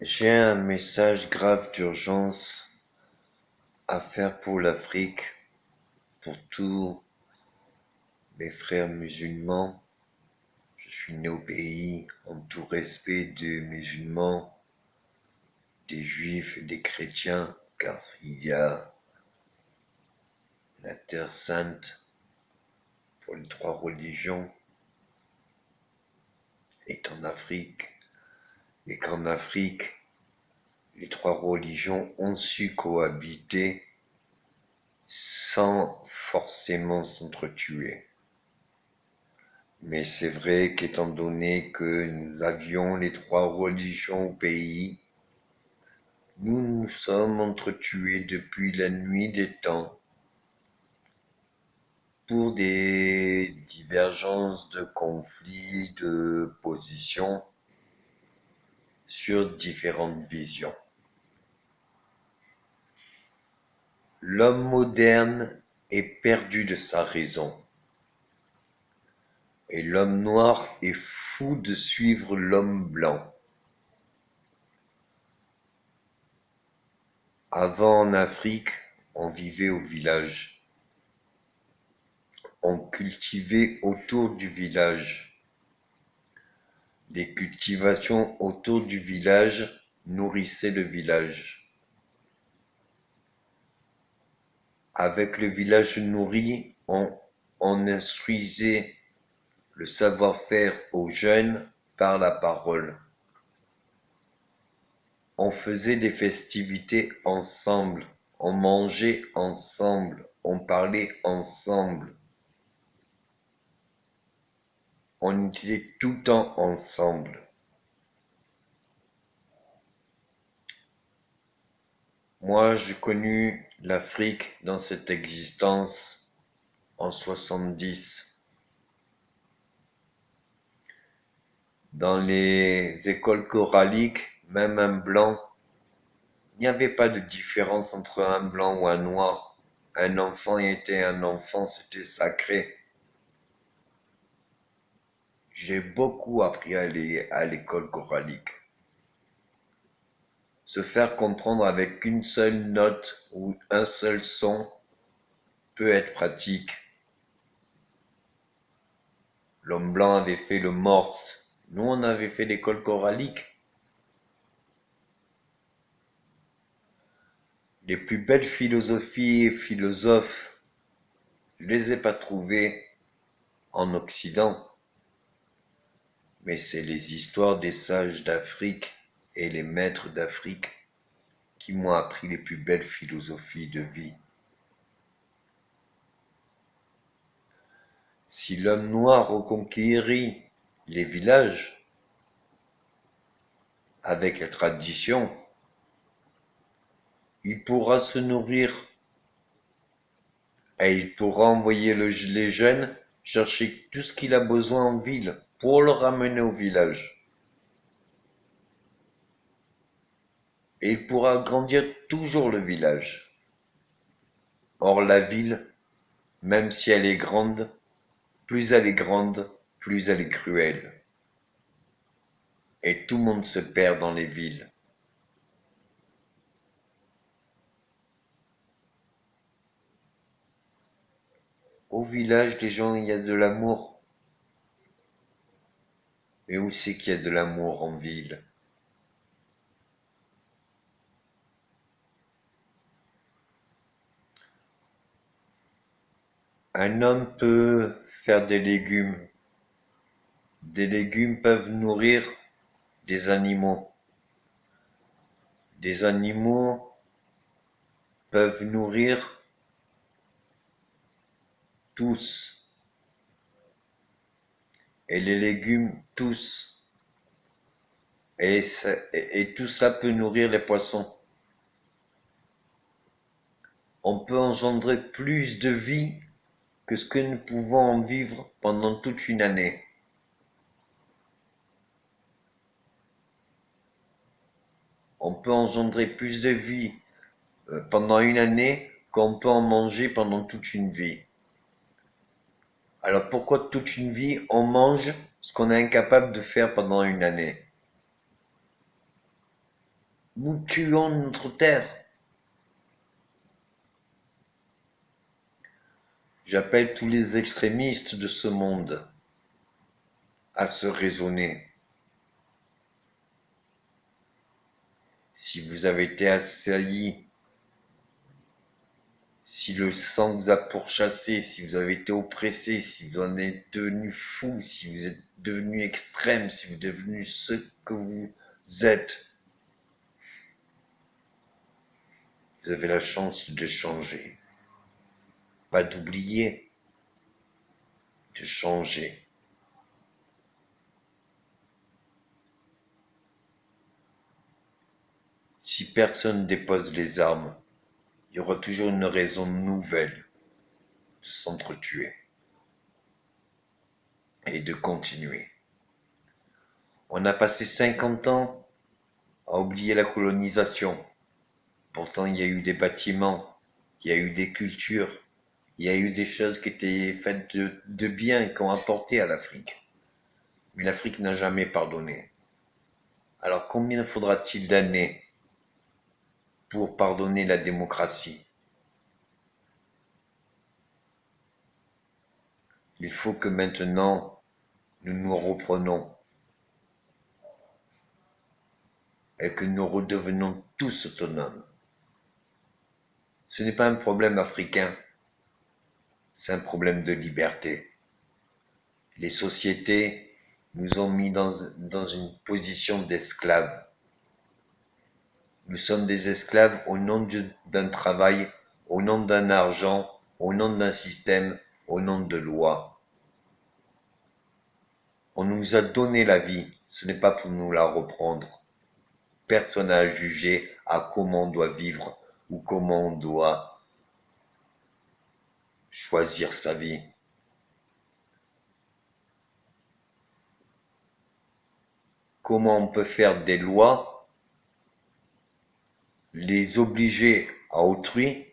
J'ai un message grave d'urgence à faire pour l'Afrique, pour tous mes frères musulmans. Je suis né au pays en tout respect des musulmans, des juifs et des chrétiens, car il y a la terre sainte pour les trois religions est en Afrique, et qu'en Afrique, les trois religions ont su cohabiter sans forcément s'entretuer. Mais c'est vrai qu'étant donné que nous avions les trois religions au pays, nous nous sommes entretués depuis la nuit des temps pour des divergences de conflits, de positions sur différentes visions. L'homme moderne est perdu de sa raison. Et l'homme noir est fou de suivre l'homme blanc. Avant en Afrique, on vivait au village. On cultivait autour du village. Les cultivations autour du village nourrissaient le village. Avec le village nourri, on instruisait le savoir-faire aux jeunes par la parole. On faisait des festivités ensemble, on mangeait ensemble, on parlait ensemble. On était tout le temps ensemble. Moi, j'ai connu l'Afrique dans cette existence en 70. Dans les écoles coraniques, même un blanc, il n'y avait pas de différence entre un blanc ou un noir. Un enfant était un enfant, c'était sacré. J'ai beaucoup appris à l'école coranique. Se faire comprendre avec une seule note ou un seul son peut être pratique. L'homme blanc avait fait le morse. Nous, on avait fait l'école coranique. Les plus belles philosophies et philosophes, je les ai pas trouvées en Occident. Mais c'est les histoires des sages d'Afrique et les maîtres d'Afrique qui m'ont appris les plus belles philosophies de vie. Si l'homme noir reconquérit les villages avec la tradition, il pourra se nourrir et il pourra envoyer les jeunes chercher tout ce qu'il a besoin en ville pour le ramener au village. Et il pourra agrandir toujours le village. Or la ville, même si elle est grande, plus elle est grande, plus elle est cruelle. Et tout le monde se perd dans les villes. Au village, les gens, il y a de l'amour. Mais où c'est qu'il y a de l'amour en ville? Un homme peut faire des légumes. Des légumes peuvent nourrir des animaux. Des animaux peuvent nourrir tous. Et les légumes tous. Et tout ça peut nourrir les poissons. On peut engendrer plus de vie que ce que nous pouvons en vivre pendant toute une année. On peut engendrer plus de vie pendant une année qu'on peut en manger pendant toute une vie. Alors pourquoi toute une vie on mange ce qu'on est incapable de faire pendant une année? Nous tuons notre terre. J'appelle tous les extrémistes de ce monde à se raisonner. Si vous avez été assailli, si le sang vous a pourchassé, si vous avez été oppressé, si vous en êtes devenu fou, si vous êtes devenu extrême, si vous êtes devenu ce que vous êtes, vous avez la chance de changer. Pas d'oublier, de changer. Si personne dépose les armes, il y aura toujours une raison nouvelle de s'entretuer et de continuer. On a passé 50 ans à oublier la colonisation. Pourtant, il y a eu des bâtiments, il y a eu des cultures, il y a eu des choses qui étaient faites de bien et qui ont apporté à l'Afrique. Mais l'Afrique n'a jamais pardonné. Alors combien faudra-t-il d'années pour pardonner la démocratie? Il faut que maintenant nous nous reprenons et que nous redevenons tous autonomes. Ce n'est pas un problème africain, c'est un problème de liberté. Les sociétés nous ont mis dans une position d'esclaves. Nous sommes des esclaves au nom d'un travail, au nom d'un argent, au nom d'un système, au nom de lois. On nous a donné la vie, ce n'est pas pour nous la reprendre. Personne n'a à juger à comment on doit vivre ou comment on doit choisir sa vie. Comment on peut faire des lois, les obliger à autrui,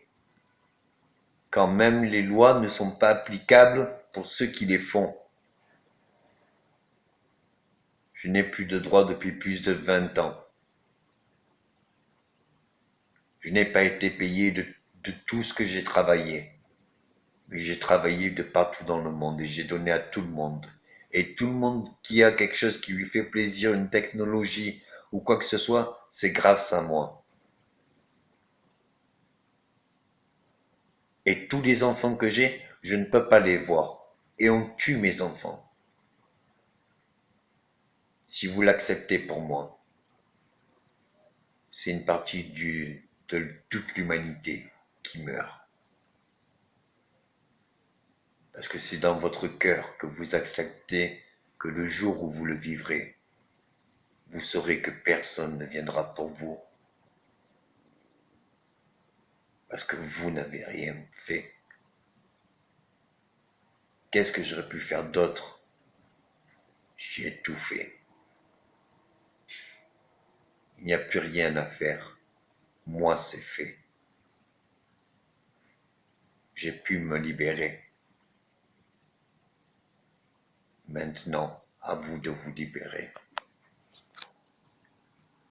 quand même les lois ne sont pas applicables pour ceux qui les font. Je n'ai plus de droits depuis plus de 20 ans. Je n'ai pas été payé de tout ce que j'ai travaillé. Mais j'ai travaillé de partout dans le monde et j'ai donné à tout le monde. Et tout le monde qui a quelque chose qui lui fait plaisir, une technologie ou quoi que ce soit, c'est grâce à moi. Et tous les enfants que j'ai, je ne peux pas les voir. Et on tue mes enfants. Si vous l'acceptez pour moi, c'est une partie de toute l'humanité qui meurt. Parce que c'est dans votre cœur que vous acceptez que le jour où vous le vivrez, vous saurez que personne ne viendra pour vous. Parce que vous n'avez rien fait. Qu'est-ce que j'aurais pu faire d'autre? J'ai tout fait. Il n'y a plus rien à faire. Moi, c'est fait. J'ai pu me libérer. Maintenant, à vous de vous libérer.